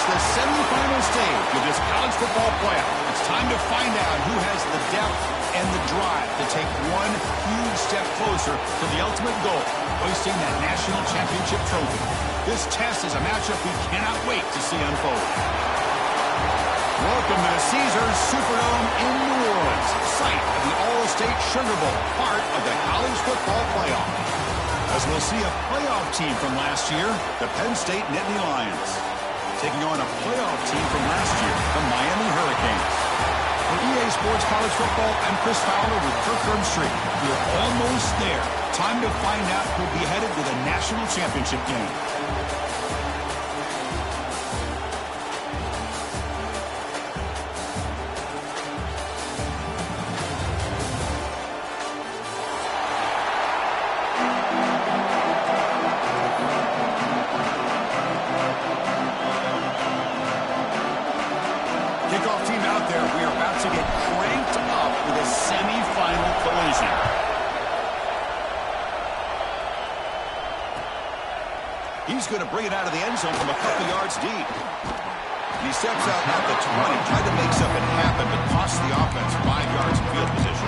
The semifinal stage of this college football playoff. It's time to find out who has the depth and the drive to take one huge step closer to the ultimate goal, hoisting that national championship trophy. This test is a matchup we cannot wait to see unfold. Welcome to the Caesars Superdome in New Orleans, site of the All-State Sugar Bowl, part of the college football playoff. As we'll see a playoff team from last year, the Penn State Nittany Lions, taking on a playoff team from last year, the Miami Hurricanes. For EA Sports College Football, I'm Chris Fowler with Kirk Street. We're almost there. Time to find out who'll be headed to the national championship game. Kickoff team out there. We are about to get cranked up with a semifinal collision. He's going to bring it out of the end zone from a couple yards deep. He steps out at the 20, tried to make something happen, but cost the offense 5 yards in field position.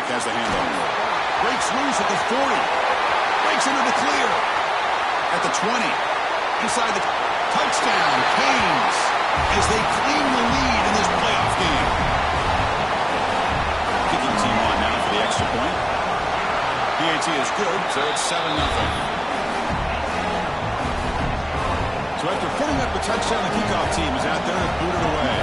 Has the handoff. Breaks loose at the 40. Breaks into the clear. At the 20. Inside the touchdown. Canes as they claim the lead in this playoff game. Kicking team on now for the extra point. PAT is good, so it's 7-0. So after putting up a touchdown, the kickoff team is out there to boot it away.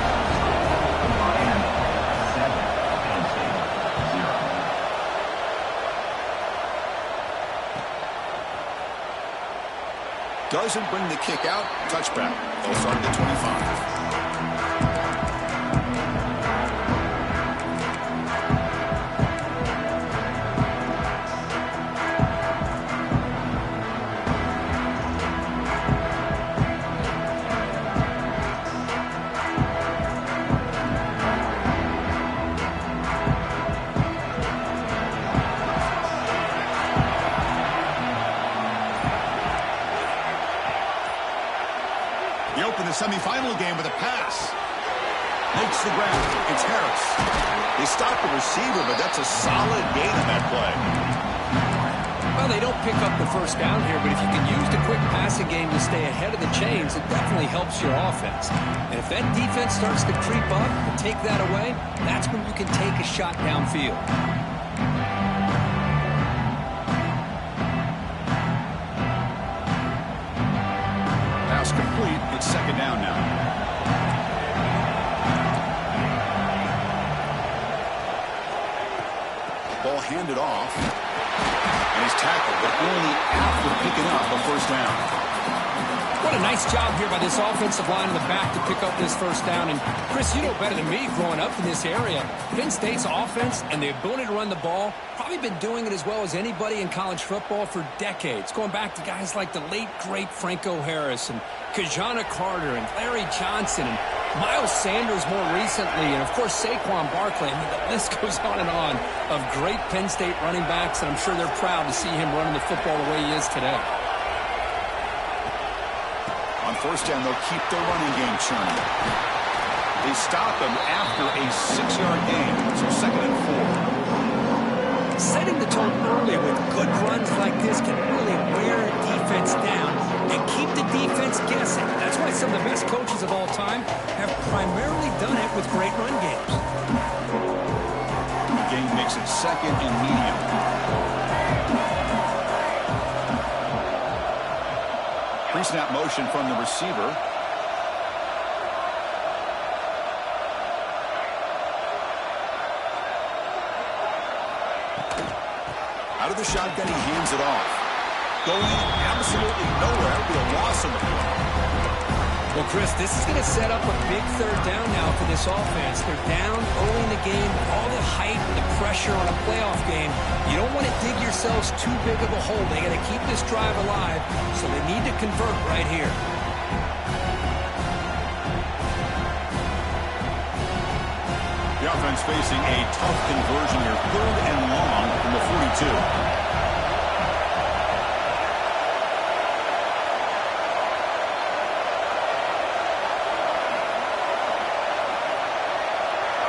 Doesn't bring the kick out. Touchback. They'll start at the 25. They open the semifinal game with a pass. Makes the grab. It's Harris. They stop the receiver, but that's a solid gain on that play. Well, they don't pick up the first down here, but if you can use the quick passing game to stay ahead of the chains, it definitely helps your offense. And if that defense starts to creep up and take that away, that's when you can take a shot downfield. Pass complete. It's second down now. Ball handed off. And he's tackled, but only after picking up a first down. What a nice job here by this offensive line in the back to pick up this first down. And, Chris, you know better than me growing up in this area. Penn State's offense and the ability to run the ball, probably been doing it as well as anybody in college football for decades, going back to guys like the late, great Franco Harris and Kajana Carter and Larry Johnson and Miles Sanders more recently, and, of course, Saquon Barkley. I mean, the list goes on and on of great Penn State running backs, and I'm sure they're proud to see him running the football the way he is today. On first down, they'll keep their running game churning. They stop him after a 6-yard gain, so second and 4. Setting the tone early with good runs like this can really wear a defense down and keep the defense guessing. That's why some of the best coaches of all time have primarily done it with great run games. The game makes it second and medium. Pre-snap motion from the receiver. Out of the shotgun, he hands it off. Going absolutely nowhere. It'll be a loss on the field. Well, Chris, this is going to set up a big third down now for this offense. They're down early in the game, all the hype and the pressure on a playoff game. You don't want to dig yourselves too big of a hole. They got to keep this drive alive, so they need to convert right here. The offense facing a tough conversion here. Third and long from the 42.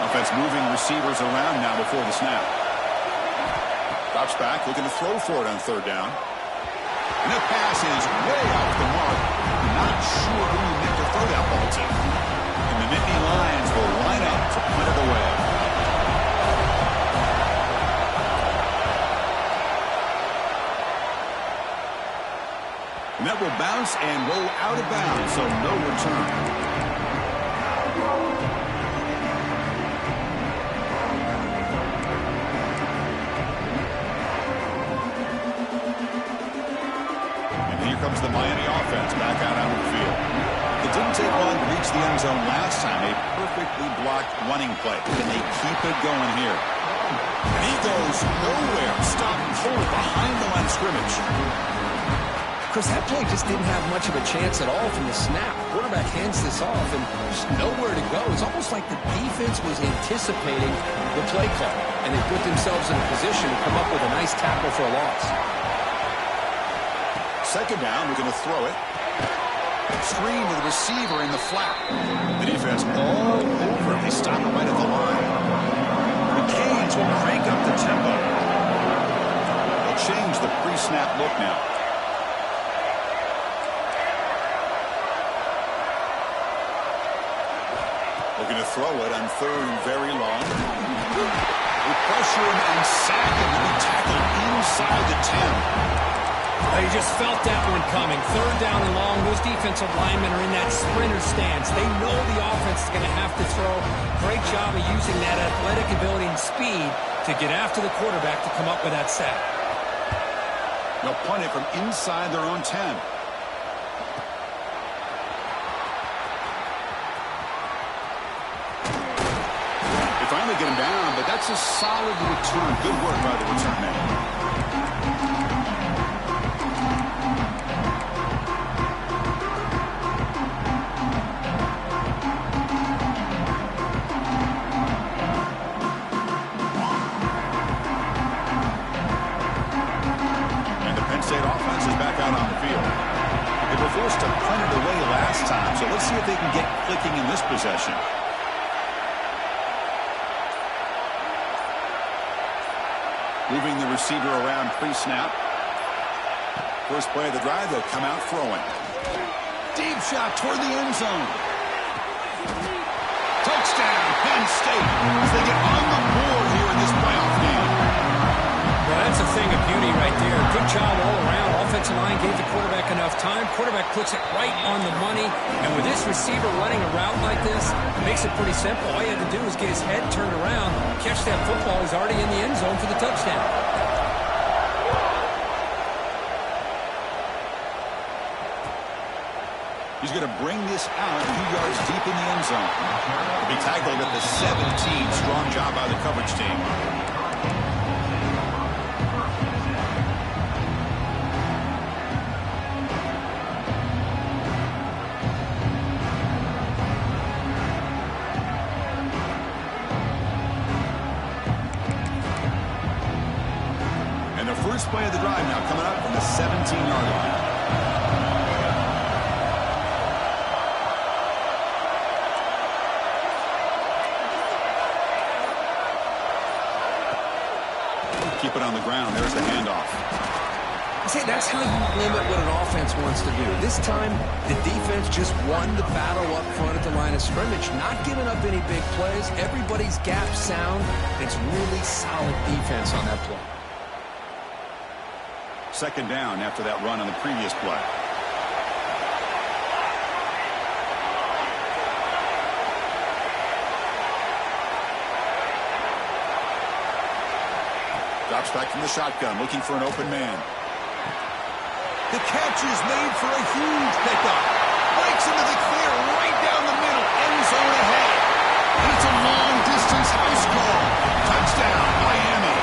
Offense moving receivers around now before the snap. Drops back, looking to throw for it on third down. And that pass is way off the mark. Not sure who he meant to throw that ball to. And the Nittany Lions will line up to punt it away. And that will bounce and roll out of bounds, so no return. Comes the Miami offense back out on the field. It didn't take long to reach the end zone last time. A perfectly blocked running play. Can they keep it going here? And he goes nowhere. Stopped cold behind the line of scrimmage. Chris, that play just didn't have much of a chance at all from the snap. Quarterback hands this off and there's nowhere to go. It's almost like the defense was anticipating the play call, and they put themselves in a position to come up with a nice tackle for a loss. Second down, we're going to throw it. Screen to the receiver in the flat. The defense all over him. They stop him right at the line. The Canes will crank up the tempo. They'll change the pre-snap look now. Looking to throw it on third and very long. We pressure him and sack him to be tackled inside the 10. You just felt that one coming. Third down and long. Those defensive linemen are in that sprinter stance. They know the offense is going to have to throw. Great job of using that athletic ability and speed to get after the quarterback to come up with that sack. They'll punt it from inside their own 10. They finally get him down, but that's a solid return. Good work by the return man. Forced to punt it away last time, so let's see if they can get clicking in this possession. Moving the receiver around pre-snap. First play of the drive, they'll come out throwing. Deep shot toward the end zone. Touchdown, Penn State, as they get on the board here in this playoff game. Well, that's a thing of beauty right there. Good job all around. Offensive line gave the quarterback enough time. Quarterback puts it right on the money. And with this receiver running a route like this, it makes it pretty simple. All you had to do was get his head turned around, catch that football. He's already in the end zone for the touchdown. He's going to bring this out 2 yards deep in the end zone. He'll be tackled at the 17. Strong job by the coverage team. And the first play of the drive now coming up from the 17-yard line. Keep it on the ground. There's the handoff. See, that's how you limit what an offense wants to do. This time, the defense just won the battle up front at the line of scrimmage, not giving up any big plays. Everybody's gap sound. It's really solid defense on that play. Second down after that run on the previous play. Drops back from the shotgun, looking for an open man. The catch is made for a huge pickup. Breaks into the clear, right down the middle, end zone ahead. And it's a long-distance house call. Touchdown, Miami.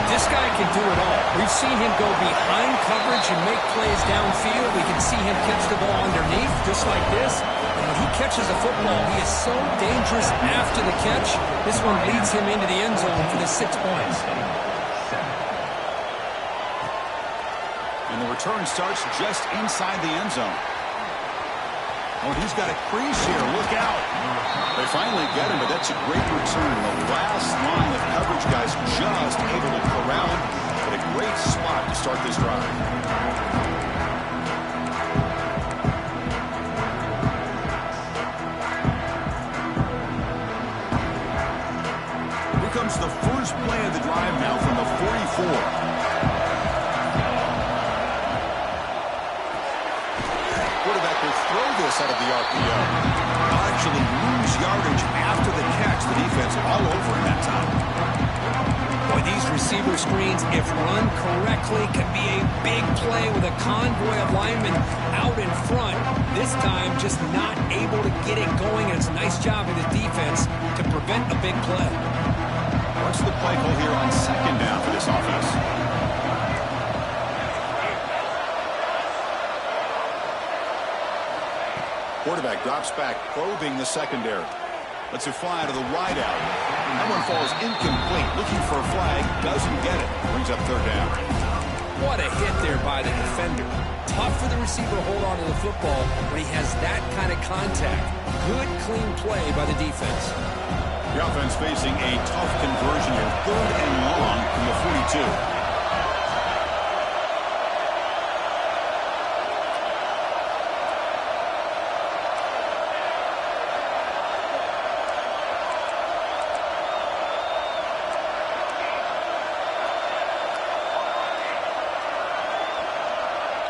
This guy can do it all. We've seen him go behind coverage and make plays downfield. We can see him catch the ball underneath, just like this. And when he catches a football, he is so dangerous after the catch. This one leads him into the end zone for the 6 points. And the return starts just inside the end zone. Oh, he's got a crease here. Look out. They finally get him, but that's a great return. The last line of coverage guys just able to corral him. But a great spot to start this drive. Here comes the first play of the drive now from the 44. Quarterback will throw this out of the RPO. He'll actually lose yardage after the catch. The defense all over him that time. Boy, these receiver screens, if run correctly, can be a big play with a convoy of linemen out in front. This time, just not able to get it going. And it's a nice job of the defense to prevent a big play. What's the play call here on second down for this offense? Quarterback drops back, probing the secondary. Lets it fly to the wide out. That one falls incomplete. Looking for a flag. Doesn't get it. Brings up third down. What a hit there by the defender. Tough for the receiver to hold on to the football when he has that kind of contact. Good, clean play by the defense. The offense facing a tough conversion here. Third and long from the 42.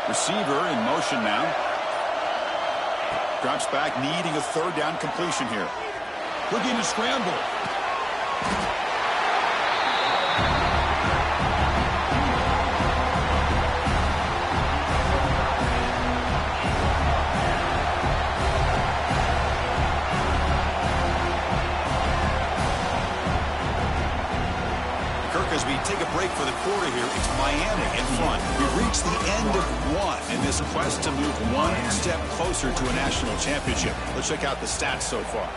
Receiver in motion now. Drops back, needing a third down completion here. Looking to scramble. As we take a break for the quarter here, it's Miami in front. We've reached the end of one in this quest to move one step closer to a national championship. Let's check out the stats so far.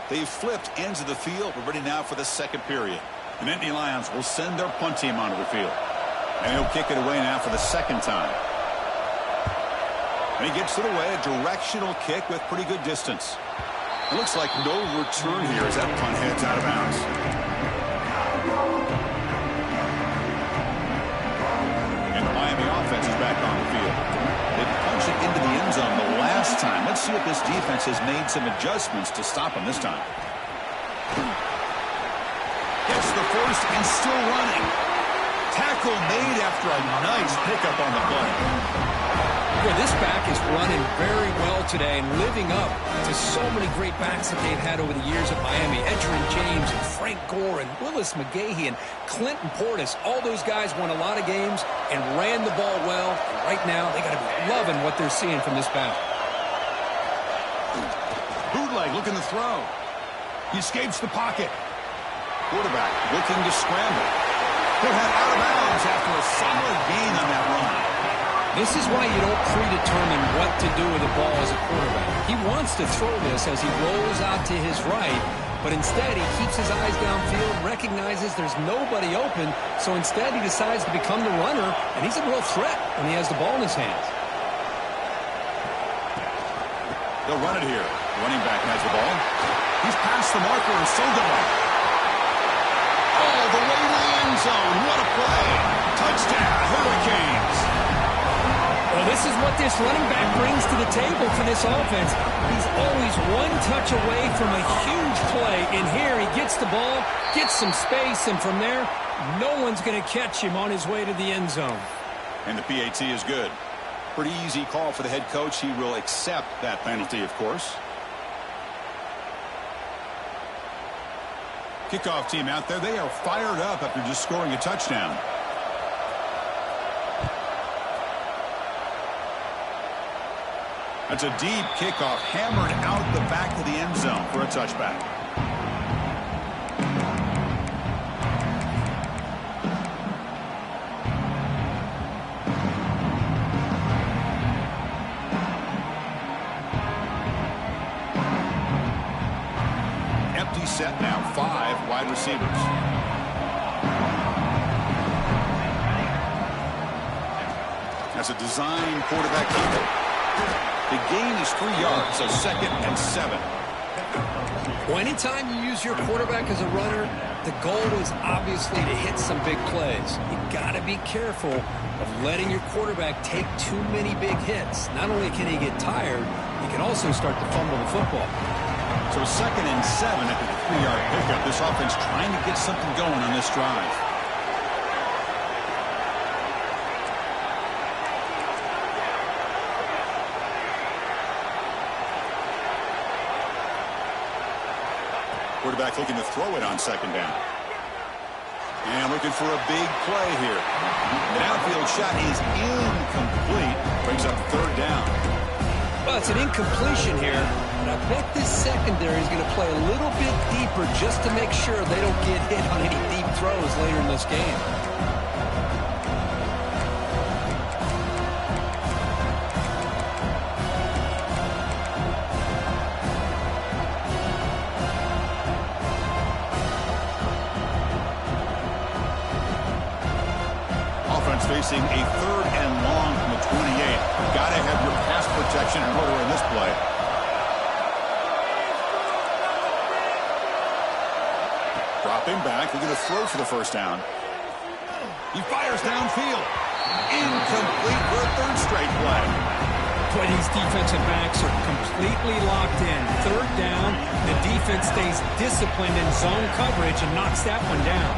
They've flipped ends of the field. We're ready now for the second period. The Nittany Lions will send their punt team onto the field. And he'll kick it away now for the second time. And he gets it away, a directional kick with pretty good distance. It looks like no return here as that punt heads out of bounds. defense is back on the field. They punched it into the end zone the last time. Let's see if this defense has made some adjustments to stop them this time. Gets the first and still running. Tackle made after a nice pickup on the play. Yeah, this back is running very well today and living up to so many great backs that they've had over the years at Miami. Edgerrin James and Frank Gore and Willis McGahee and Clinton Portis. All those guys won a lot of games and ran the ball well. And right now, they got to be loving what they're seeing from this back. Bootleg looking to throw. He escapes the pocket. Quarterback looking to scramble. He'll head out of bounds after a solid gain on that run. This is why you don't predetermine what to do with the ball as a quarterback. He wants to throw this as he rolls out to his right, but instead he keeps his eyes downfield, recognizes there's nobody open, so instead he decides to become the runner, and he's a real threat when he has the ball in his hands. They'll run it here. Running back has the ball. He's past the marker and still going. All the way to the end zone. What a play. Touchdown, Hurricanes. Well, this is what this running back brings to the table for this offense. He's always one touch away from a huge play. And here he gets the ball, gets some space, and from there, no one's going to catch him on his way to the end zone. And the PAT is good. Pretty easy call for the head coach. He will accept that penalty, of course. Kickoff team out there. They are fired up after just scoring a touchdown. That's a deep kickoff, hammered out the back of the end zone for a touchback. Empty set now, 5 wide receivers. That's a design quarterback keeper. The gain is 3 yards, so 2nd and 7. Well, anytime you use your quarterback as a runner, the goal is obviously to hit some big plays. You got to be careful of letting your quarterback take too many big hits. Not only can he get tired, he can also start to fumble the football. So 2nd and 7 after the 3-yard pickup. This offense trying to get something going on this drive. Quarterback looking to throw it on 2nd down. And looking for a big play here. The downfield shot is incomplete. Brings up 3rd down. Well, it's an incompletion here, but I bet this secondary is going to play a little bit deeper just to make sure they don't get hit on any deep throws later in this game. Facing a 3rd and long from the 28. Got to have your pass protection in order in this play. Dropping back, looking to throw for the 1st down. He fires downfield. Incomplete for a 3rd straight play. Boy, these defensive backs are completely locked in. 3rd down, the defense stays disciplined in zone coverage and knocks that one down.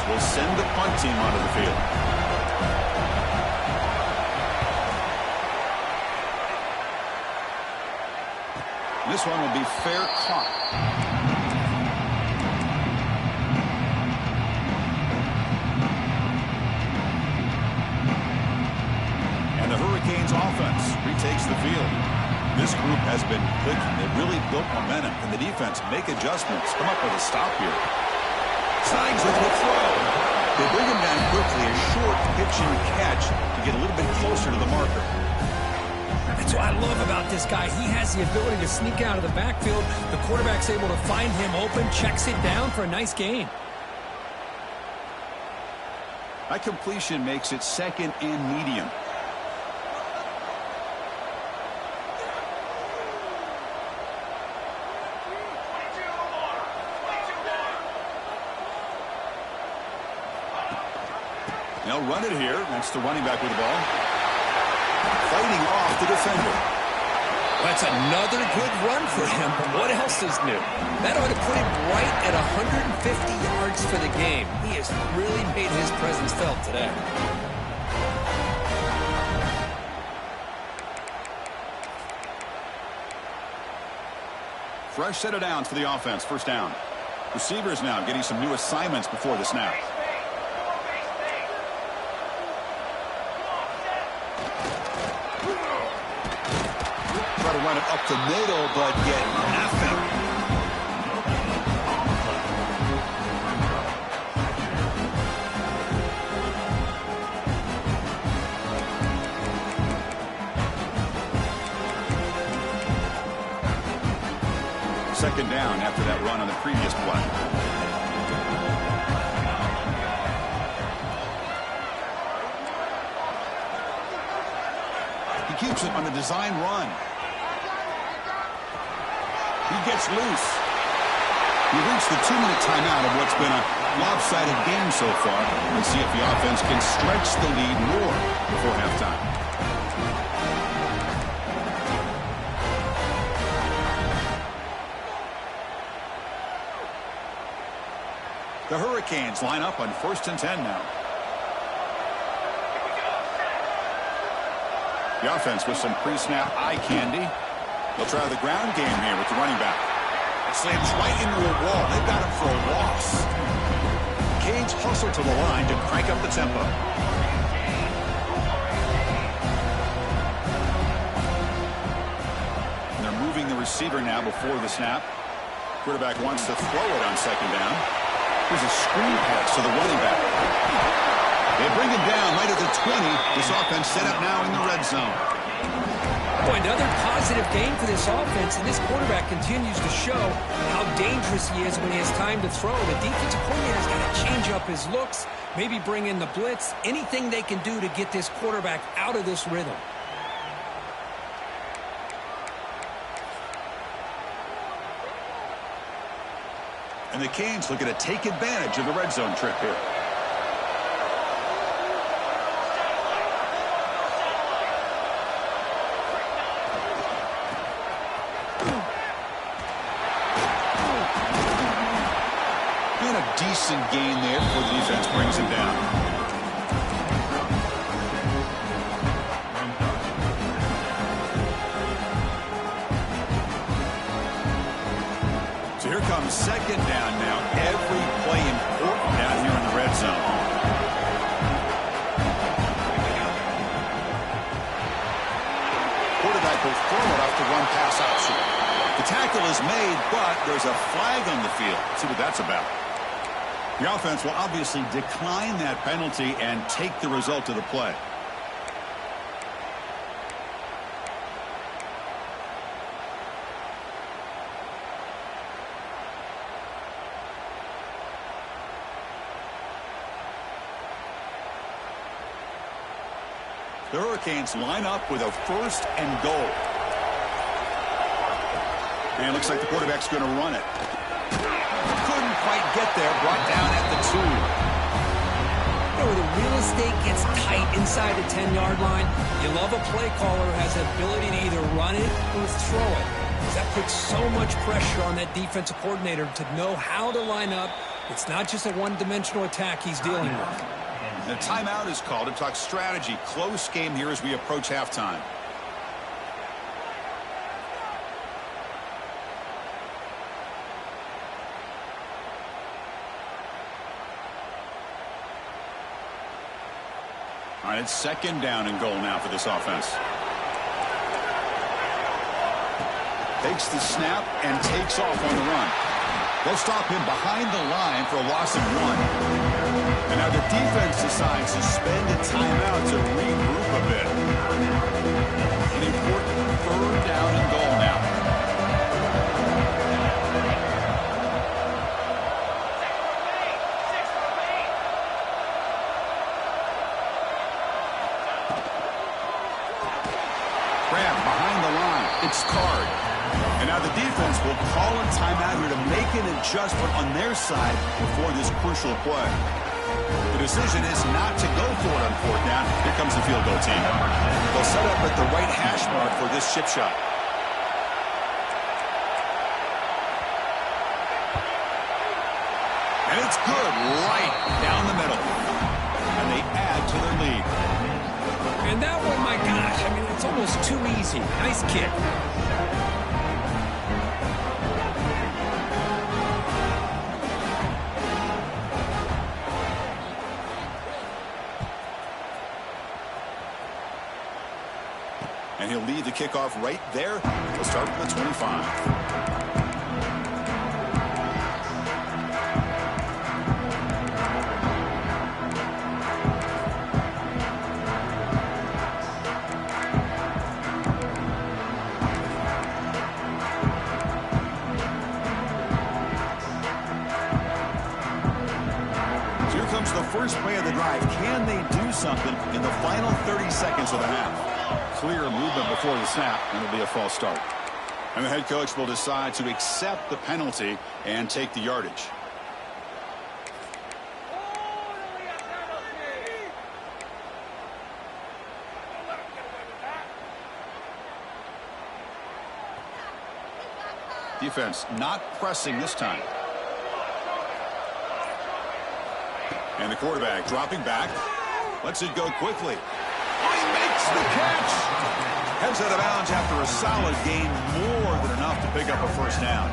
Will send the punt team onto the field. This one will be fair caught. And the Hurricanes offense retakes the field. This group has been clicking. They've really built momentum. Can the defense make adjustments? Come up with a stop here. Signs with the throw. They bring him down quickly. A short pitch and catch to get a little bit closer to the marker. That's what I love about this guy. He has the ability to sneak out of the backfield. The quarterback's able to find him open, checks it down for a nice gain. That completion makes it 2nd and medium. They'll run it here. That's the running back with the ball. Fighting off the defender. That's another good run for him, but what else is new? That ought to put him right at 150 yards for the game. He has really made his presence felt today. Fresh set of downs for the offense. First down. Receivers now getting some new assignments before the snap. Try to run it up the middle, but get nothing. Second down after that run on the previous play. He keeps it on a design run. He gets loose. We reached the 2-minute timeout of what's been a lopsided game so far. Let's see if the offense can stretch the lead more before halftime. The Hurricanes line up on 1st and 10 now. The offense with some pre-snap eye candy. They'll try the ground game here with the running back. It slams right into a wall. They've got it for a loss. Canes hustle to the line to crank up the tempo. And they're moving the receiver now before the snap. Quarterback wants to throw it on second down. Here's a screen pass to the running back. They bring him down right at the 20. This offense set up now in the red zone. Boy, another positive game for this offense, and this quarterback continues to show how dangerous he is when he has time to throw. The defensive coordinator's got to change up his looks, maybe bring in the blitz, anything they can do to get this quarterback out of this rhythm. And the Canes looking to take advantage of the red zone trip here. And a decent gain there before the defense brings him down. So here comes second down now. Every play important down here in the red zone. Quarterback will throw it off the run pass option. The tackle is made, but there's a flag on the field. Let's see what that's about. The offense will obviously decline that penalty and take the result of the play. The Hurricanes line up with a 1st and goal. And it looks like the quarterback's going to run it. Couldn't quite get there. Brought down at the 2. You know, where the real estate gets tight inside the 10-yard line, you love a play caller who has the ability to either run it or throw it. That puts so much pressure on that defensive coordinator to know how to line up. It's not just a one-dimensional attack he's dealing with. The timeout is called to talk strategy. Close game here as we approach halftime. All right, it's second down and goal now for this offense. Takes the snap and takes off on the run. They'll stop him behind the line for a loss of 1. And now the defense decides to spend a timeout to regroup a bit. An important 3rd down and goal now. Grab behind the line. It's Card. And now the defense will call a timeout here to make an adjustment on their side before this crucial play. The decision is not to go for it on fourth down. Here comes the field goal team. They'll set up at the right hash mark for this chip shot. And it's good, right down the middle. And they add to their lead. And that one, my gosh, I mean, it's almost too easy. Nice kick. And he'll lead the kickoff right there. He'll start from the 25. The first play of the drive. Can they do something in the final 30 seconds of the half? Clear movement before the snap, and it'll be a false start. And the head coach will decide to accept the penalty and take the yardage. Defense not pressing this time. And the quarterback dropping back. Lets it go quickly. Oh, he makes the catch. Heads out of bounds after a solid gain. More than enough to pick up a first down.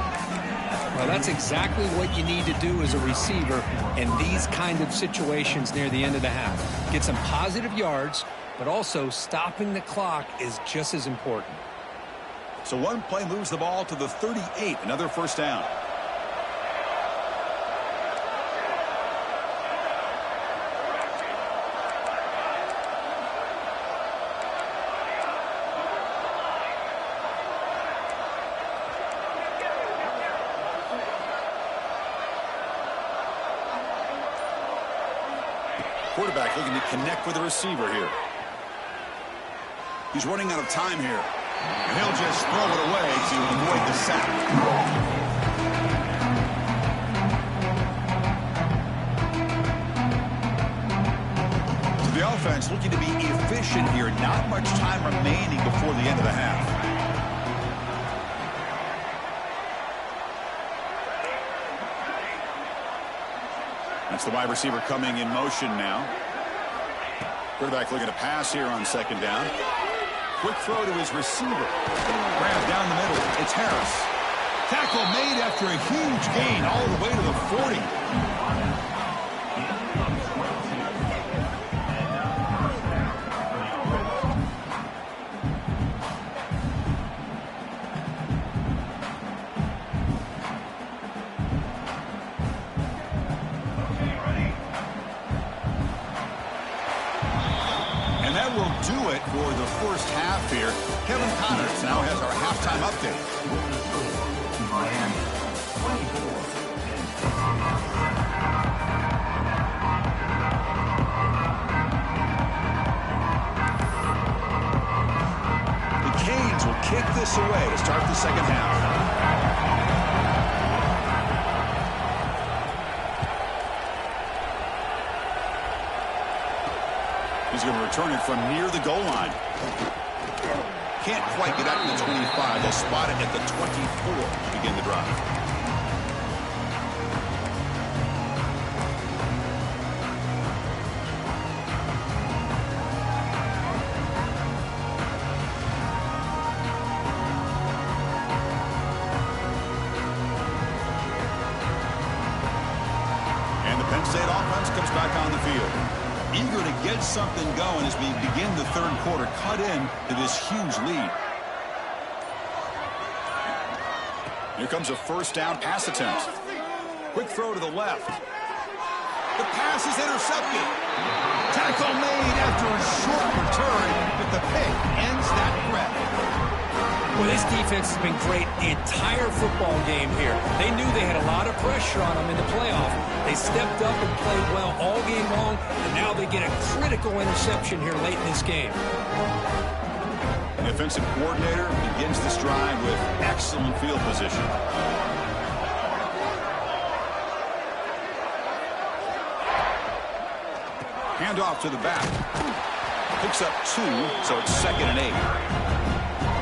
Well, that's exactly what you need to do as a receiver in these kind of situations near the end of the half. Get some positive yards, but also stopping the clock is just as important. So one play moves the ball to the 38. Another first down. Quarterback looking to connect with the receiver here. He's running out of time here. And he'll just throw it away to avoid the sack. So the offense looking to be efficient here. Not much time remaining before the end of the half. That's the wide receiver coming in motion now. Quarterback looking to pass here on second down. Quick throw to his receiver. Grab down the middle. It's Harris. Tackle made after a huge gain all the way to the 40. Do it for the first half here. Kevin Connors now has our halftime update. The Canes will kick this away to start the second half. He's going to return it from near the goal line. Can't quite get out to the 25. They'll spot it at the 24 to begin the drive. And the Penn State offense comes back on the field. Eager to get something going as we begin the third quarter, cut in to this huge lead. Here comes a first down pass attempt. Quick throw to the left. The pass is intercepted. Tackle made after a short return, but the pick ends that threat. Well, this defense has been great the entire football game here. They knew they had a lot of pressure on them in the playoff. They stepped up and played well all game long, and now they get a critical interception here late in this game. The offensive coordinator begins this drive with excellent field position. Handoff to the back. Picks up 2, so it's 2nd and 8.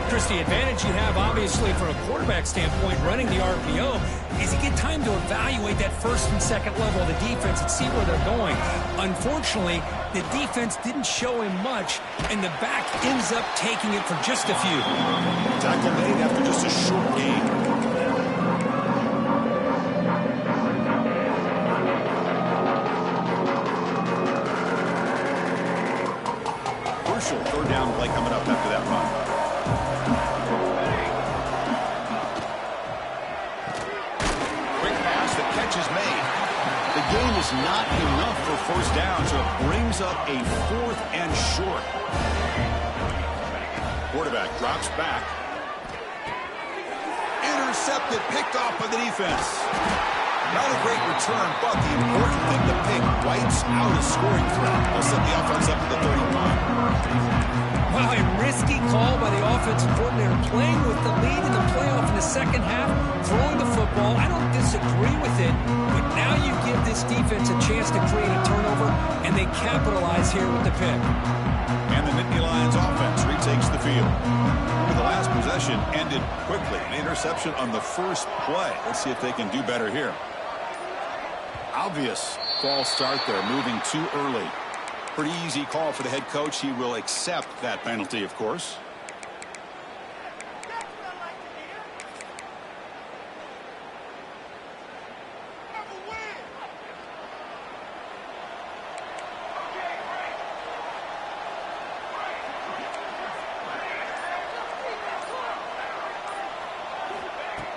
Chris, the advantage you have, obviously, from a quarterback standpoint, running the RPO, is you get time to evaluate that first and second level of the defense and see where they're going. Unfortunately, the defense didn't show him much, and the back ends up taking it for just a few. Tackle made after just a short gain. Crucial 3rd down play coming up after that run. Is made. The gain is not enough for 1st down, so it brings up a 4th and short. Quarterback drops back. Intercepted, picked off by the defense. Not a great return, but the important thing, the pick wipes out a scoring threat. They'll set the offense up at the 35. Wow, a risky call by the offensive coordinator, playing with the lead in the playoff in the second half, throwing the football. I don't disagree with it, but now you give this defense a chance to create a turnover, and they capitalize here with the pick. And the Nittany Lions offense retakes the field. The last possession ended quickly. An interception on the first play. Let's see if they can do better here. Obvious false start there, moving too early. Pretty easy call for the head coach. He will accept that penalty, of course.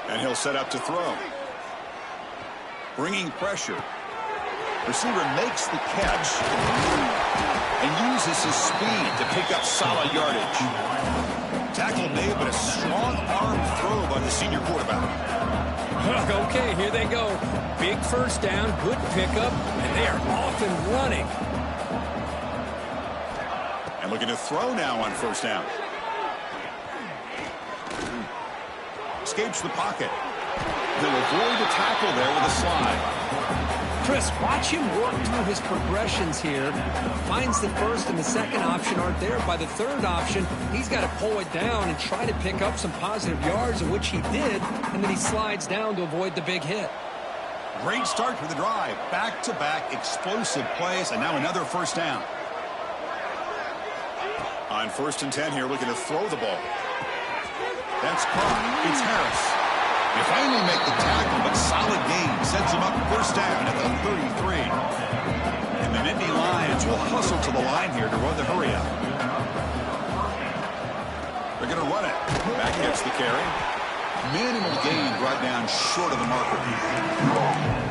And he'll set up to throw. Bringing pressure. Receiver makes the catch and uses his speed to pick up solid yardage. Tackle made, but a strong arm throw by the senior quarterback. Okay, here they go. Big 1st down, good pickup, and they are off and running. And looking to throw now on 1st down. Escapes the pocket. He'll avoid the tackle there with a slide. Chris, watch him work through his progressions here. Finds the 1st and the 2nd option aren't there. By the 3rd option, he's got to pull it down and try to pick up some positive yards, in which he did, and then he slides down to avoid the big hit. Great start to the drive. Back-to-back explosive plays, and now another 1st down. On 1st and 10 here, looking to throw the ball. That's caught. It's Harris. You finally make the tackle, but solid gain sends him up 1st down at the 33. And the Nittany Lions will hustle to the line here to run the hurry-up. They're going to run it. Back gets the carry. Minimal gain brought down short of the marker.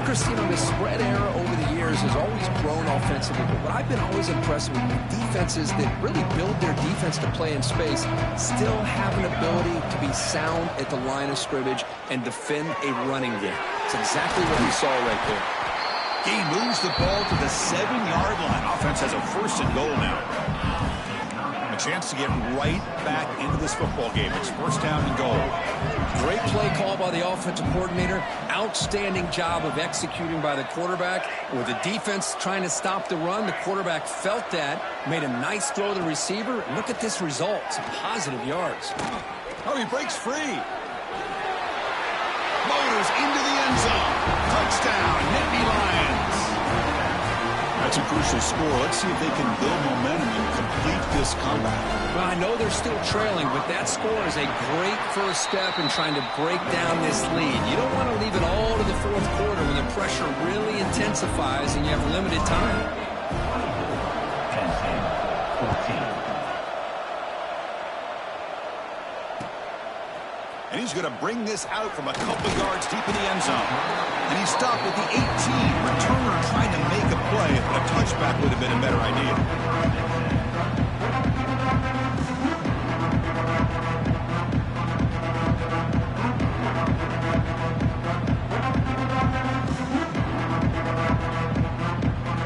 Chris, you know, the spread era over the years has always grown offensively, but what I've been always impressed with defenses that really build their defense to play in space still have an ability to be sound at the line of scrimmage and defend a running game. It's exactly what we saw right there. He moves the ball to the 7-yard line. Offense has a 1st and goal now. A chance to get right back into this football game. It's 1st down and goal. Great play call by the offensive coordinator. Outstanding job of executing by the quarterback. With the defense trying to stop the run, the quarterback felt that, made a nice throw to the receiver. And look at this result. Some positive yards. Oh, he breaks free. Motors into the end zone. Touchdown, Nittany Lions. That's a crucial score. Let's see if they can build momentum and complete this comeback. Well, I know they're still trailing, but that score is a great first step in trying to break down this lead. You don't want to leave it all to the 4th quarter when the pressure really intensifies and you have limited time. 10-14. And he's going to bring this out from a couple yards deep in the end zone. And he stopped at the 18. Returner trying to make a play, but a touchback would have been a better idea.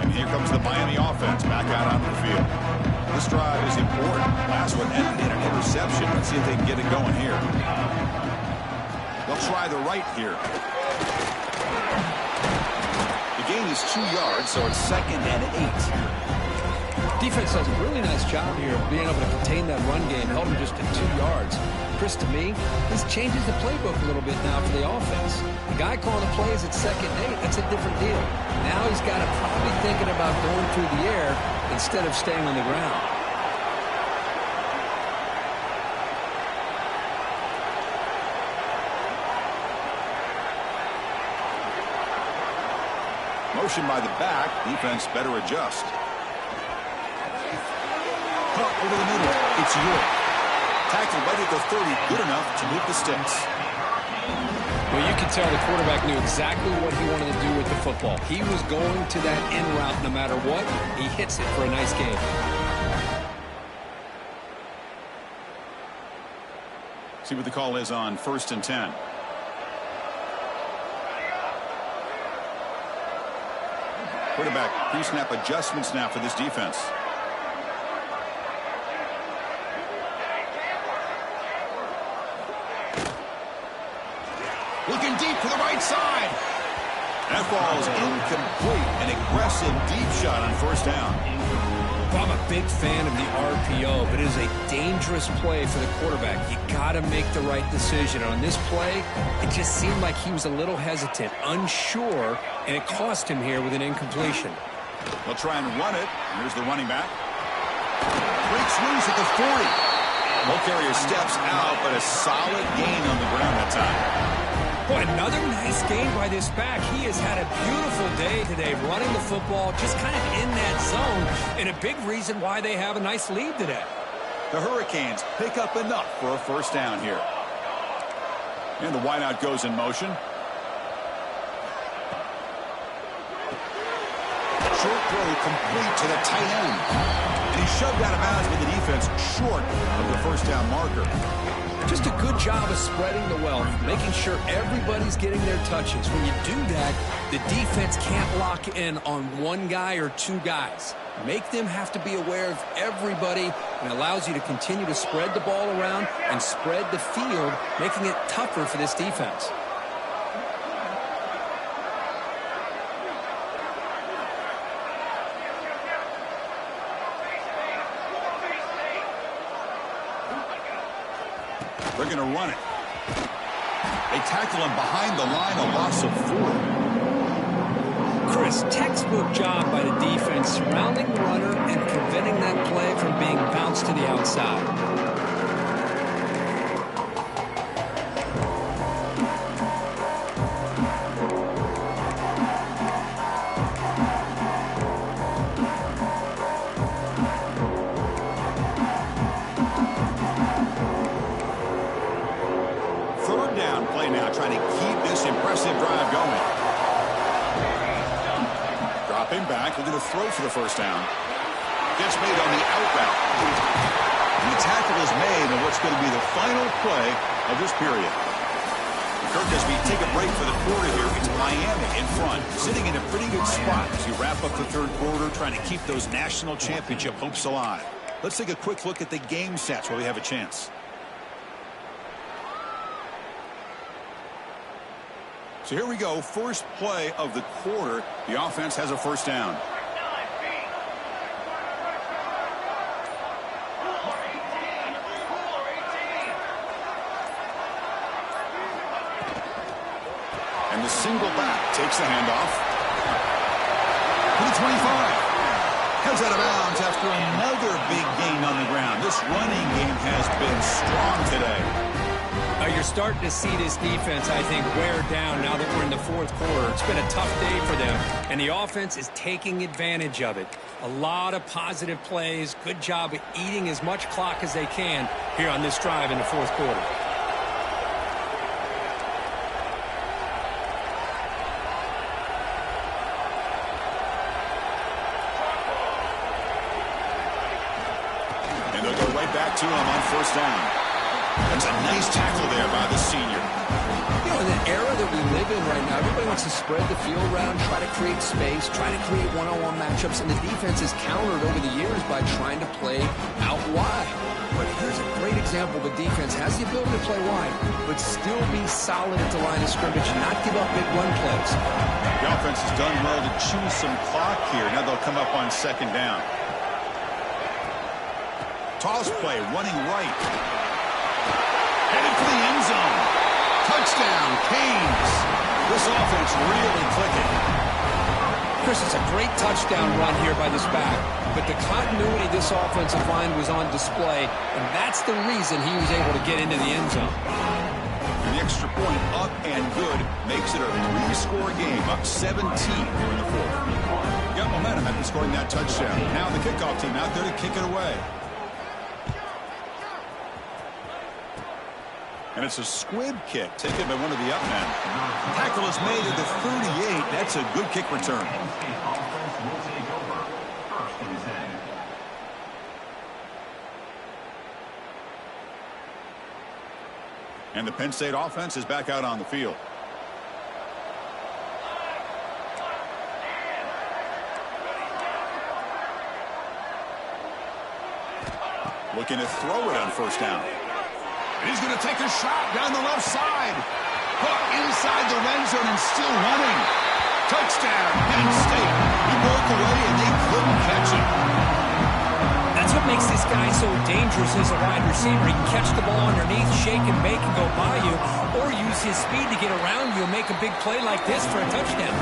And here comes the Miami offense back out onto the field. This drive is important. Last one ended in an interception. Let's see if they can get it going here. They'll try the right here. The gain is 2 yards, so it's 2nd and 8. Defense does a really nice job here of being able to contain that run game, held him just to 2 yards. Chris, to me, this changes the playbook a little bit now for the offense. The guy calling the plays at 2nd and 8, that's a different deal. Now he's got to probably thinking about going through the air instead of staying on the ground. Motion by the back. Defense better adjust. Cut over the middle. It's York. Tackled right at the 30. Good enough to move the sticks. Well, you can tell the quarterback knew exactly what he wanted to do with the football. He was going to that in route no matter what. He hits it for a nice gain. See what the call is on 1st and 10. Quarterback pre-snap adjustments now for this defense. Looking deep to the right side. That ball is incomplete. An aggressive deep shot on 1st down. Well, I'm a big fan of the RPO, but it is a dangerous play for the quarterback. You got to make the right decision. On this play, it just seemed like he was a little hesitant, unsure, and it cost him here with an incompletion. They'll try and run it. Here's the running back. Breaks loose at the 40. Ball carrier steps out, but a solid gain on the ground that time. Boy, another nice game by this back. He has had a beautiful day today running the football, just kind of in that zone, and a big reason why they have a nice lead today. The Hurricanes pick up enough for a 1st down here. And the wideout goes in motion. Short throw complete to the tight end. And he's shoved out of bounds with the defense short of the 1st down marker. Just a good job of spreading the wealth, making sure everybody's getting their touches. When you do that, the defense can't lock in on one guy or 2 guys. Make them have to be aware of everybody, and allows you to continue to spread the ball around and spread the field, making it tougher for this defense. They're going to run it. They tackle him behind the line, a loss of 4. Chris, textbook job by the defense surrounding the runner and preventing that play from being bounced to the outside. Trying to keep this impressive drive going. Dropping back, looking to throw for the 1st down. Gets made on the out route. And the tackle is made on what's going to be the final play of this period. Kirk, as we take a break for the quarter here, it's Miami in front, sitting in a pretty good spot as you wrap up the 3rd quarter, trying to keep those national championship hopes alive. Let's take a quick look at the game stats while we have a chance. So here we go, first play of the quarter. The offense has a 1st down. And the single back takes the handoff. To the 25. Comes out of bounds after another big gain on the ground. This running game has been strong today. You're starting to see this defense, I think, wear down now that we're in the 4th quarter. It's been a tough day for them, and the offense is taking advantage of it. A lot of positive plays. Good job of eating as much clock as they can here on this drive in the 4th quarter. And they'll go right back to him on 1st down. That's a nice tackle there by the senior. You know, in the era that we live in right now, everybody wants to spread the field around, try to create space, try to create one-on-one matchups, and the defense has countered over the years by trying to play out wide. But here's a great example. The defense has the ability to play wide, but still be solid at the line of scrimmage and not give up big run plays. The offense has done well to chew some clock here. Now they'll come up on 2nd down. Toss play, running right. Headed for the end zone. Touchdown, Canes. This offense really clicking. Chris, it's a great touchdown run here by this back, but the continuity of this offensive line was on display, and that's the reason he was able to get into the end zone. And the extra point up and good makes it a 3-score game, up 17 here in the fourth. Got momentum after scoring that touchdown. Now the kickoff team out there to kick it away. And it's a squib kick taken by one of the up men. Tackle is made at the 38. That's a good kick return. And the Penn State offense is back out on the field. Looking to throw it on first down. And he's going to take a shot down the left side. Caught inside the red zone and still running. Touchdown, Penn State. He broke away and they couldn't catch him. That's what makes this guy so dangerous as a wide receiver. He can catch the ball underneath, shake and bake and go by you, or use his speed to get around you and make a big play like this for a touchdown.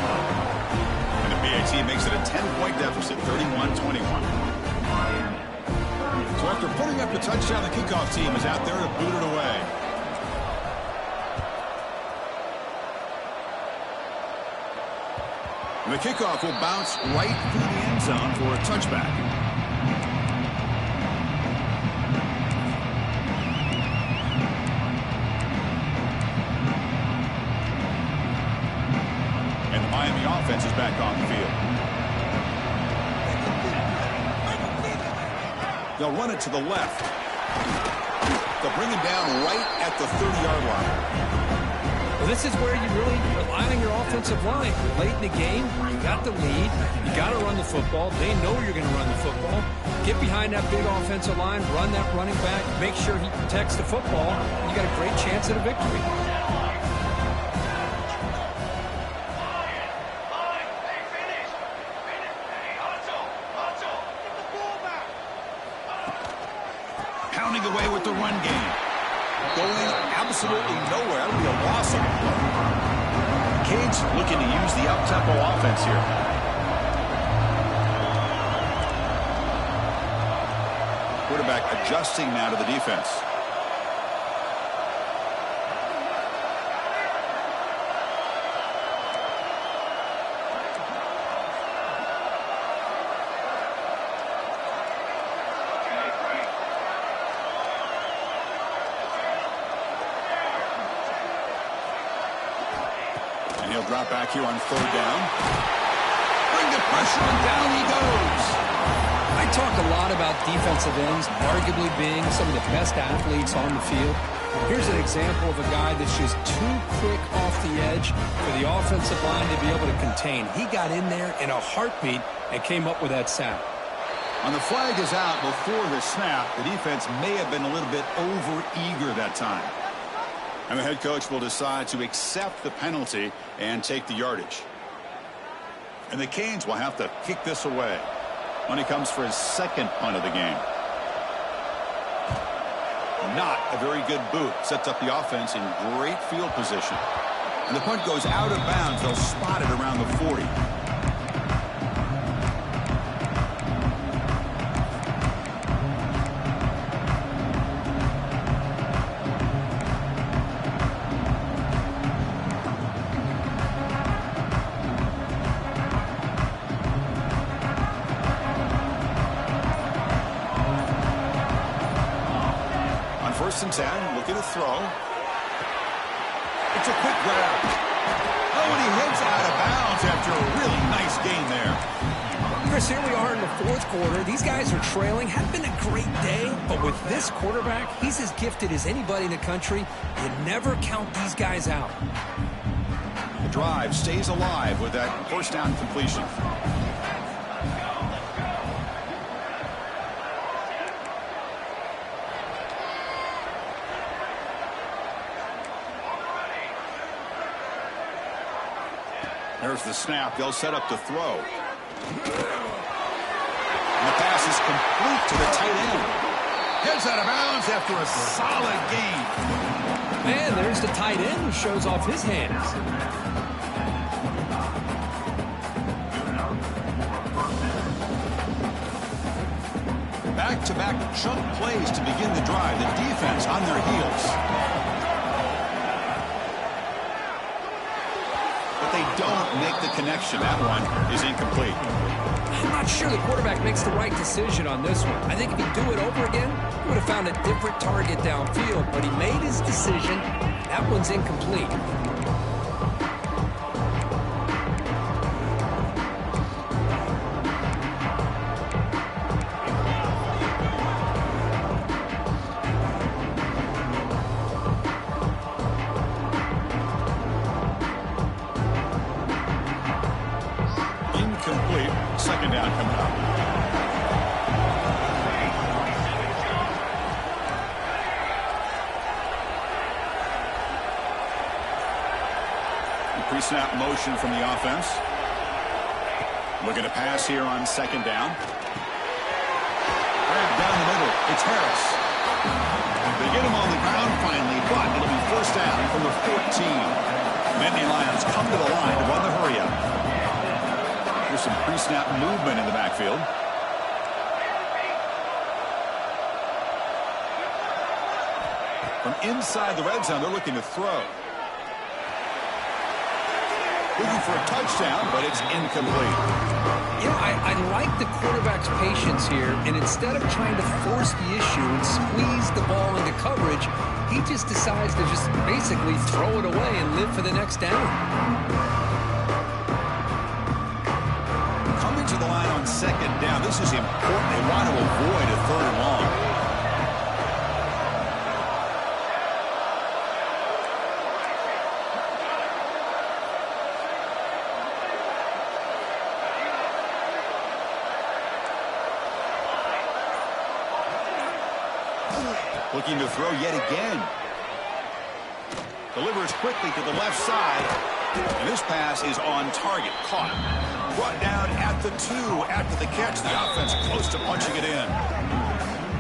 And the PAT makes it a 10-point deficit, 31-21. So after putting up the touchdown, the kickoff team is out there to boot it away. And the kickoff will bounce right through the end zone for a touchback. And the Miami offense is back on the field. They'll run it to the left. They'll bring him down right at the 30-yard line. Well, this is where you really rely on your offensive line. Late in the game, you got the lead. You got to run the football. They know you're going to run the football. Get behind that big offensive line, run that running back, make sure he protects the football. You got a great chance at a victory. Pounding away with the run game. Going absolutely nowhere. That'll be a loss of the play. Canes looking to use the up-tempo offense here. Quarterback adjusting now to the defense. He'll drop back here on third down. Bring the pressure on, down he goes. I talk a lot about defensive ends arguably being some of the best athletes on the field. Here's an example of a guy that's just too quick off the edge for the offensive line to be able to contain. He got in there in a heartbeat and came up with that sack. On the flag is out before the snap. The defense may have been a little bit over-eager that time. And the head coach will decide to accept the penalty and take the yardage. And the Canes will have to kick this away when he comes for his second punt of the game. Not a very good boot. Sets up the offense in great field position. And the punt goes out of bounds. They'll spot it around the 40. First and 10, looking to throw. It's a quick grab. Oh, and he heads out of bounds after a really nice gain there. Chris, here we are in the fourth quarter. These guys are trailing. Had been a great day, but with this quarterback, he's as gifted as anybody in the country. You never count these guys out. The drive stays alive with that first down completion. There's the snap. They'll set up the throw. And the pass is complete to the tight end. Heads out of bounds after a solid gain. And there's the tight end who shows off his hands. Back-to-back chunk plays to begin the drive. The defense on their heels. But they don't make the connection. That one is incomplete. I'm not sure the quarterback makes the right decision on this one. I think if he'd do it over again, he would have found a different target downfield. But he made his decision. That one's incomplete. Second down coming up. Pre-snap motion from the offense. Looking to pass here on second down. Grab down the middle. It's Harris. They get him on the ground finally, but it'll be first down from the 14. Nittany Lions come to the line to run the hurry-up. There's some pre-snap movement in the backfield. From inside the red zone, they're looking to throw. Looking for a touchdown, but it's incomplete. You know, I like the quarterback's patience here, and instead of trying to force the issue and squeeze the ball into coverage, he just decides to just basically throw it away and live for the next down. To the line on second down. This is important. They want to avoid a third and long. Looking to throw yet again. Delivers quickly to the left side. And this pass is on target. Caught. Brought down at the 2 after the catch. The offense close to punching it in.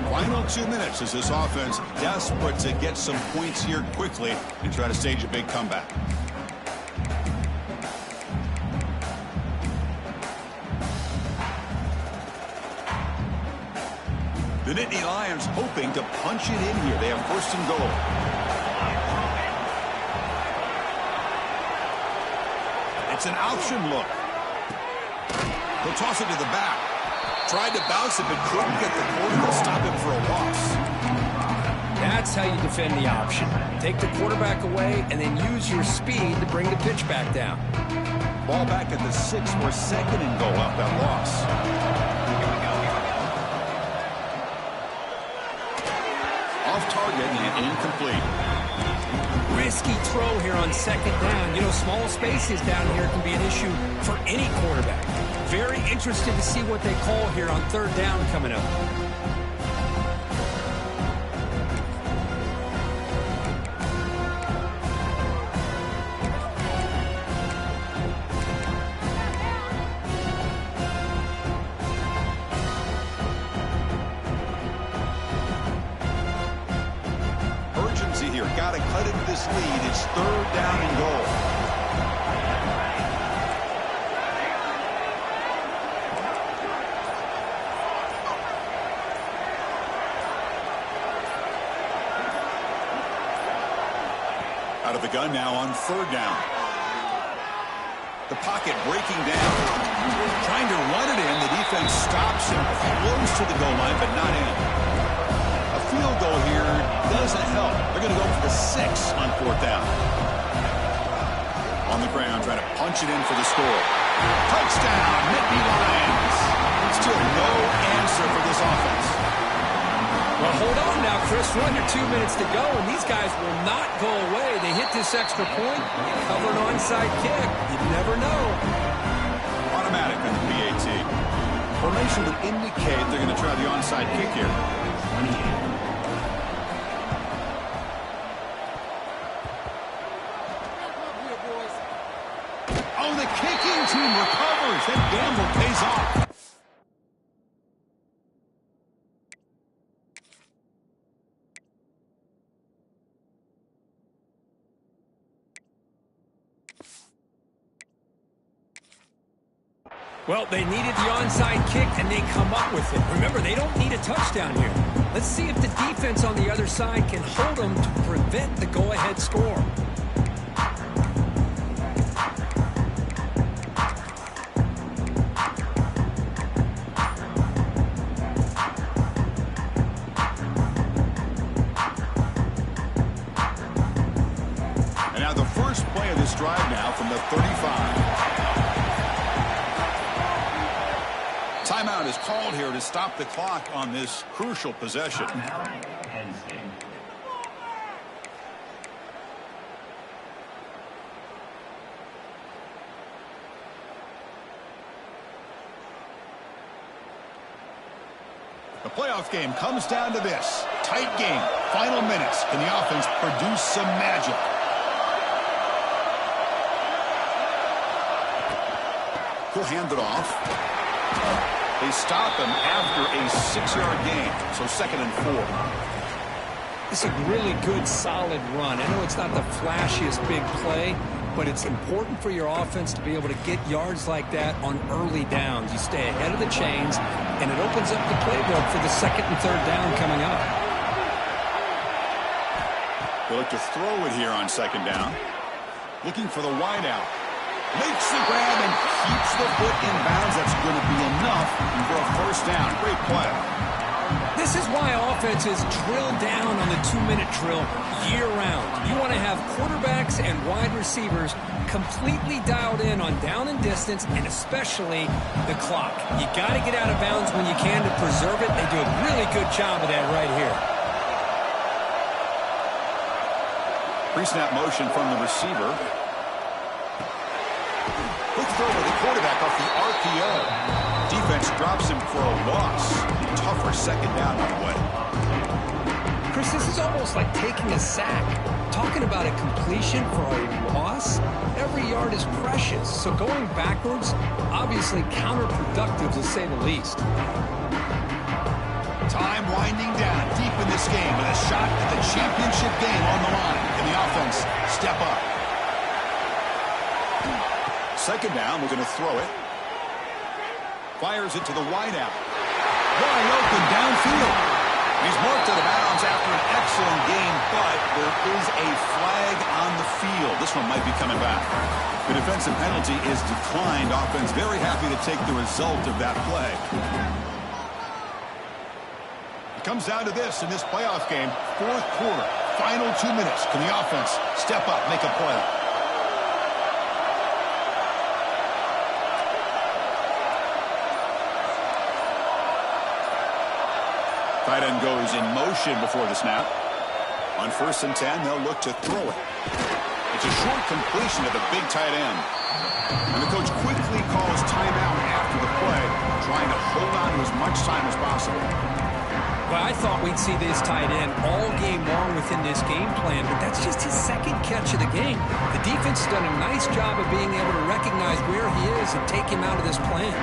Final 2 minutes as this offense desperate to get some points here quickly and try to stage a big comeback. The Nittany Lions hoping to punch it in here. They have first and goal. It's an option look. He'll toss it to the back. Tried to bounce it, but couldn't get the quarterback to stop him for a loss. That's how you defend the option. Take the quarterback away and then use your speed to bring the pitch back down. Ball back at the 6 for second and goal off that loss. Off target and incomplete. Risky throw here on second down. You know, small spaces down here can be an issue for any quarterback. Very interested to see what they call here on third down coming up. Urgency here. Got to cut into this lead. It's third down and goal. Out of the gun now on third down. The pocket breaking down. Trying to run it in. The defense stops him. Close to the goal line, but not in. A field goal here doesn't help. They're going to go for the 6 on fourth down. On the ground, trying to punch it in for the score. Touchdown, Nittany Lions. Still no answer for this offense. Well, hold on now, Chris. We're under 2 minutes to go, and these guys will not go away. They hit this extra point, cover an onside kick. You never know. Automatic on the PAT. Formation would indicate they're going to try the onside kick here. Oh, the kicking team recovers. That gamble pays off. Well, they needed the onside kick, and they come up with it. Remember, they don't need a touchdown here. Let's see if the defense on the other side can hold them to prevent the go-ahead score. And now the first play of this drive now from the 35. Timeout is called here to stop the clock on this crucial possession. The playoff game comes down to this. Tight game. Final minutes. Can the offense produce some magic? He'll hand it off. They stop him after a 6-yard gain, so 2nd and 4. It's a really good, solid run. I know it's not the flashiest big play, but it's important for your offense to be able to get yards like that on early downs. You stay ahead of the chains, and it opens up the playbook for the 2nd and 3rd down coming up. They look to throw it here on 2nd down. Looking for the wideout. Makes the grab and keeps the foot in bounds. That's going to be enough for a 1st down. Great play. This is why offenses drill down on the 2-minute drill year-round. You want to have quarterbacks and wide receivers completely dialed in on down and distance, and especially the clock. You got to get out of bounds when you can to preserve it. They do a really good job of that right here. Pre-snap motion from the receiver. Quick throw to the quarterback off the RPO. Defense drops him for a loss. Tougher 2nd down on the way. Chris, this is almost like taking a sack. Talking about a completion for a loss, every yard is precious. So going backwards, obviously counterproductive to say the least. Time winding down deep in this game with a shot at the championship game on the line. Can the offense step up? 2nd down, we're going to throw it. Fires it to the wideout. Wide open downfield. He's marked out of bounds after an excellent game, but there is a flag on the field. This one might be coming back. The defensive penalty is declined. Offense very happy to take the result of that play. It comes down to this in this playoff game. 4th quarter, final 2 minutes. Can the offense step up, make a play? Tight end goes in motion before the snap. On 1st and 10, they'll look to throw it. It's a short completion of the big tight end. And the coach quickly calls timeout after the play, trying to hold on to as much time as possible. Well, I thought we'd see this tight end all game long within this game plan, but that's just his 2nd catch of the game. The defense has done a nice job of being able to recognize where he is and take him out of this plan.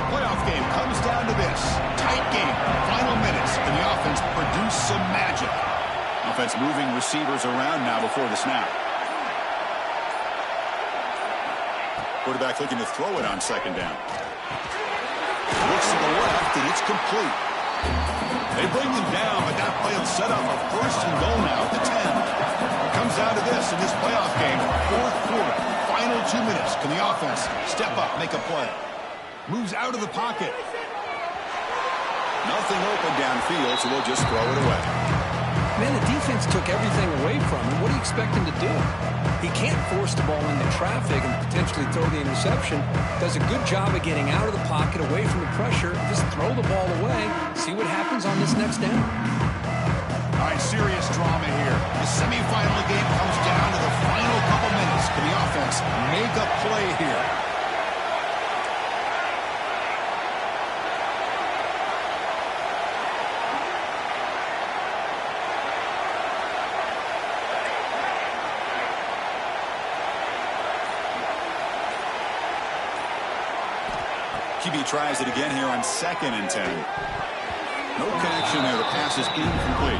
Playoff game comes down to this. Tight game. Final minutes. Can the offense produce some magic? Offense moving receivers around now before the snap. Quarterback looking to throw it on 2nd down. Looks to the left, and it's complete. They bring him down, but that play will set up a 1st and goal now at the 10. It comes down to this in this playoff game. 4th quarter. Final 2 minutes. Can the offense step up, make a play? Moves out of the pocket. Nothing open downfield, so they'll just throw it away. Man, the defense took everything away from him. What do you expect him to do? He can't force the ball into traffic and potentially throw the interception. Does a good job of getting out of the pocket, away from the pressure. Just throw the ball away. See what happens on this next down. All right, serious drama here. The semifinal game comes down to the final couple minutes. Can the offense make a play here? QB tries it again here on 2nd and 10. No connection there. The pass is incomplete.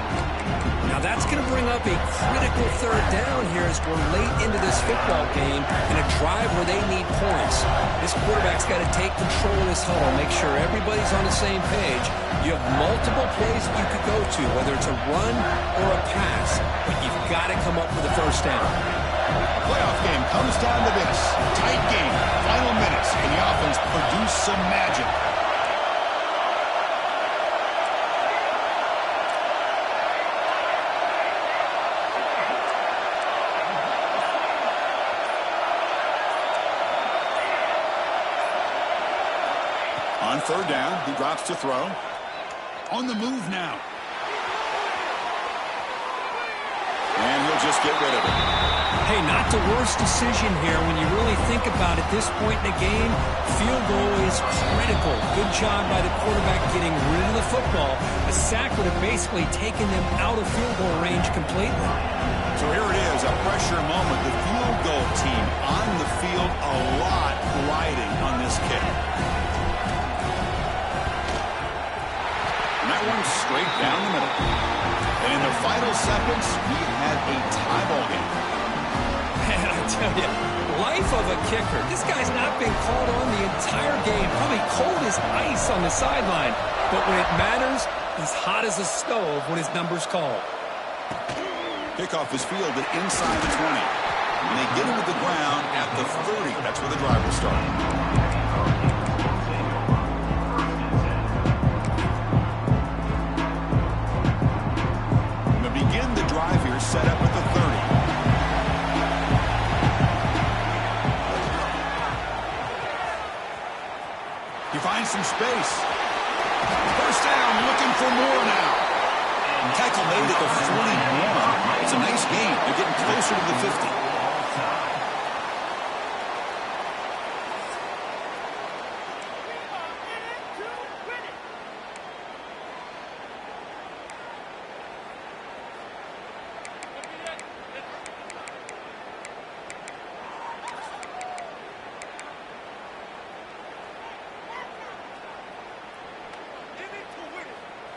Now that's going to bring up a critical 3rd down here as we're late into this football game. In a drive where they need points. This quarterback's got to take control of this huddle, make sure everybody's on the same page. You have multiple plays that you could go to, whether it's a run or a pass, but you've got to come up with a first down. A playoff game comes down to this. Tight game, final minutes, and the offense produced some magic. On third down, he drops to throw. On the move now. And he'll just get rid of it. Hey, not the worst decision here when you really think about it. This point in the game, field goal is critical. Good job by the quarterback getting rid of the football. A sack would have basically taken them out of field goal range completely. So here it is, a pressure moment. The field goal team on the field, a lot riding on this kick. And that one's straight down the middle. And in the final seconds, we had a tie ball game. Man, I tell you, life of a kicker. This guy's not been called on the entire game. Probably cold as ice on the sideline. But when it matters, he's hot as a stove when his number's called. Kickoff is fielded inside the 20. And they get him to the ground at the 30. That's where the drive will start. Drive here set up at the 30. He finds some space. First down, looking for more now. And tackle made at the 41. It's a nice gain. They're getting closer to the 50.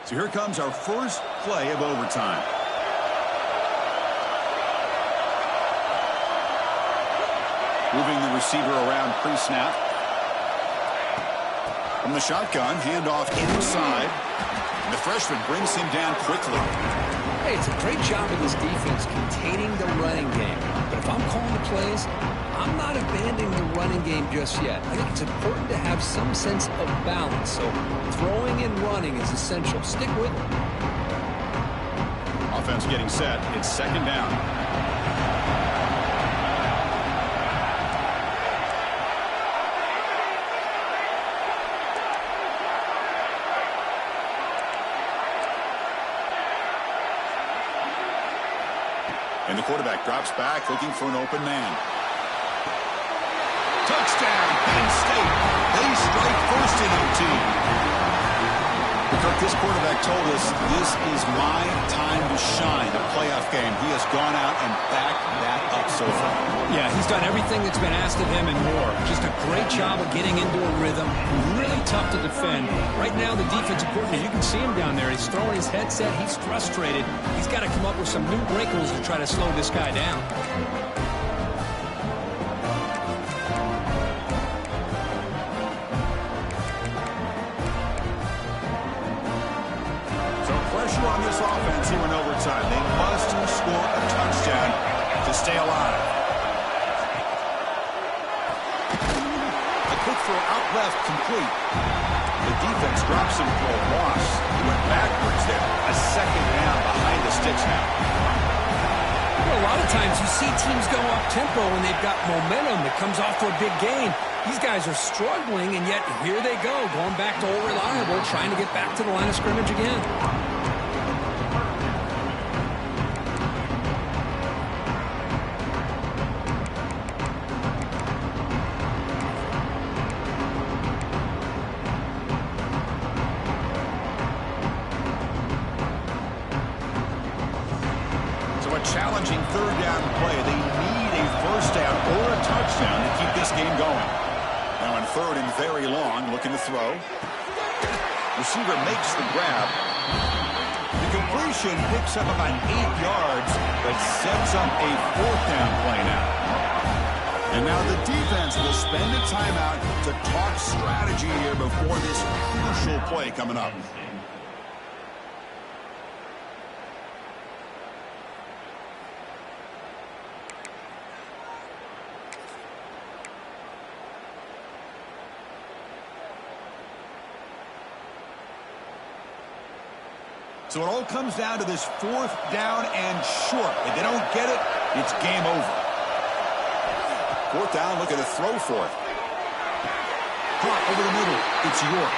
So here comes our first play of overtime. Moving the receiver around pre-snap. From the shotgun, handoff inside. And the freshman brings him down quickly. Hey, it's a great job of this defense containing the running game. But if I'm calling the plays, I'm not abandoning the running game just yet. I think it's important to have some sense of balance. So throwing and running is essential. Stick with it. Offense getting set. It's second down. And the quarterback drops back looking for an open man. Touchdown, Penn State. They strike first in OT. Kirk, this quarterback told us this is my time to shine. A playoff game. He has gone out and backed that up so far. Yeah, he's done everything that's been asked of him and more. Just a great job of getting into a rhythm. Really tough to defend. Right now, the defensive coordinator, you can see him down there. He's throwing his headset. He's frustrated. He's got to come up with some new wrinkles to try to slow this guy down. On this offense here in overtime. They must score a touchdown to stay alive. A quick throw out left, complete. The defense drops him for a loss. He went backwards there. A second down behind the sticks now. Well, a lot of times you see teams go up-tempo when they've got momentum that comes off to a big gain. These guys are struggling, and yet here they go, going back to old reliable, trying to get back to the line of scrimmage again. Challenging third down play. They need a first down or a touchdown to keep this game going. Now on third and very long, looking to throw. Receiver makes the grab. The completion picks up about 8 yards, but sets up a fourth down play now. And now the defense will spend a timeout to talk strategy here before this crucial play coming up. So it all comes down to this 4th down and short. If they don't get it, it's game over. 4th down, looking to throw for it. Caught over the middle. It's York.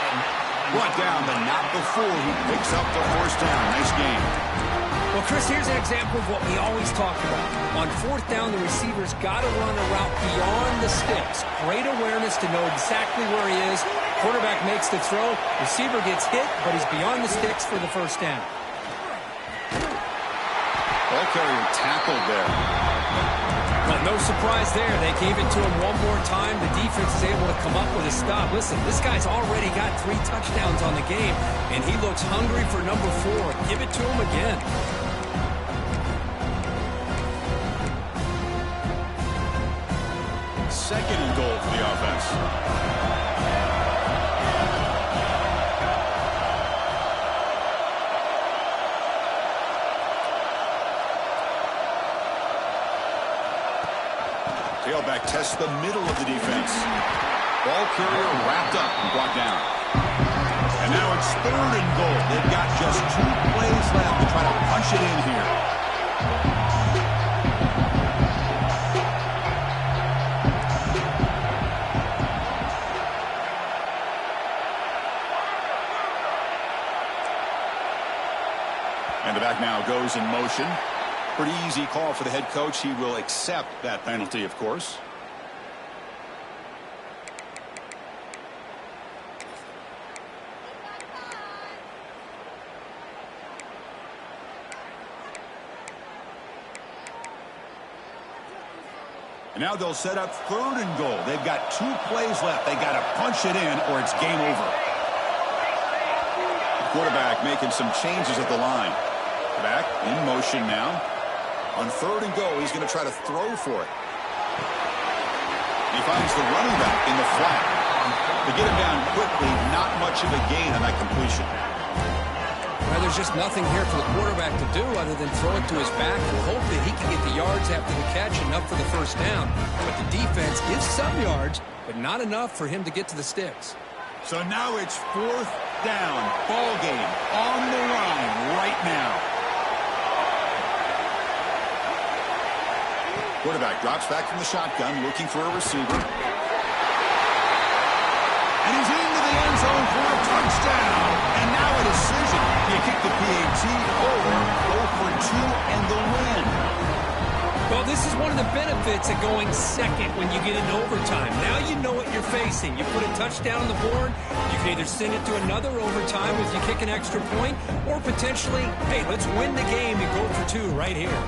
Brought down, but not before he picks up the 1st down. Nice game. Well, Chris, here's an example of what we always talk about. On 4th down, the receiver's got to run a route beyond the sticks. Great awareness to know exactly where he is. Quarterback makes the throw. Receiver gets hit, but he's beyond the sticks for the 1st down. Ball carrier tackled there. Well, no surprise there. They gave it to him one more time. The defense is able to come up with a stop. Listen, this guy's already got 3 touchdowns on the game, and he looks hungry for number 4. Give it to him again. Second and goal for the offense. Tailback tests the middle of the defense. Ball carrier wrapped up and brought down. And now it's 3rd and goal. They've got just 2 plays left to try to punch it in here. And the back now goes in motion. Pretty easy call for the head coach. He will accept that penalty, of course. And now they'll set up 3rd and goal. They've got 2 plays left. They got to punch it in or it's game over. The quarterback making some changes at the line. Back in motion now. On 3rd and goal, he's going to try to throw for it. He finds the running back in the flat. To get him down quickly, not much of a gain on that completion. Well, there's just nothing here for the quarterback to do other than throw it to his back and hope that he can get the yards after the catch enough for the 1st down. But the defense gives some yards, but not enough for him to get to the sticks. So now it's 4th down. Ball game on the line right now. Quarterback drops back from the shotgun, looking for a receiver. And he's into the end zone for a touchdown. And now a decision. Do you kick the PAT or go for 2 and the win? Well, this is one of the benefits of going second when you get into overtime. Now you know what you're facing. You put a touchdown on the board, you can either send it to another overtime if you kick an extra point, or potentially, hey, let's win the game and go for 2 right here.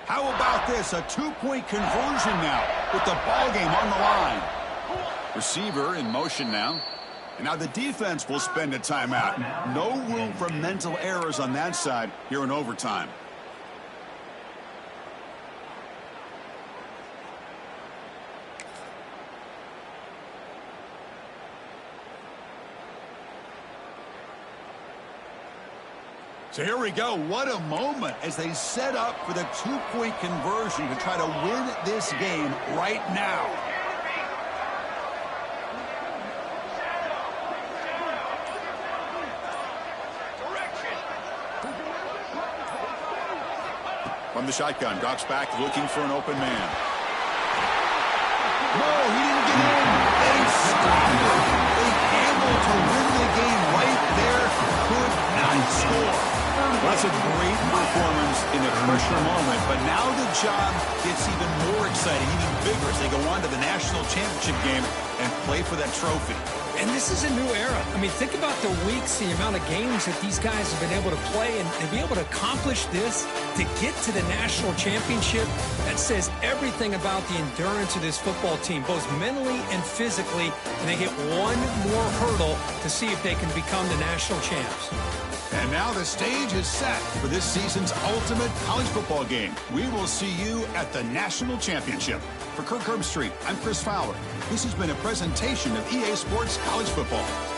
How about this? A 2-point conversion now with the ball game on the line. Receiver in motion now. And now the defense will spend a timeout. No room for mental errors on that side here in overtime. So here we go. What a moment as they set up for the 2-point conversion to try to win this game right now. From the shotgun, drops back looking for an open man. No, he didn't get in. They stopped it. They able to win the game right there. Could not score. Well, that's a great performance in a pressure moment, but now the job gets even more exciting, even bigger as they go on to the national championship game and play for that trophy. And this is a new era. I mean, think about the weeks, the amount of games that these guys have been able to play, and to be able to accomplish this, to get to the national championship, that says everything about the endurance of this football team, both mentally and physically. And they hit one more hurdle to see if they can become the national champs. And now the stage is set for this season's ultimate college football game. We will see you at the national championship. For Kirk Herbstreit, I'm Chris Fowler. This has been a presentation of EA Sports College Football.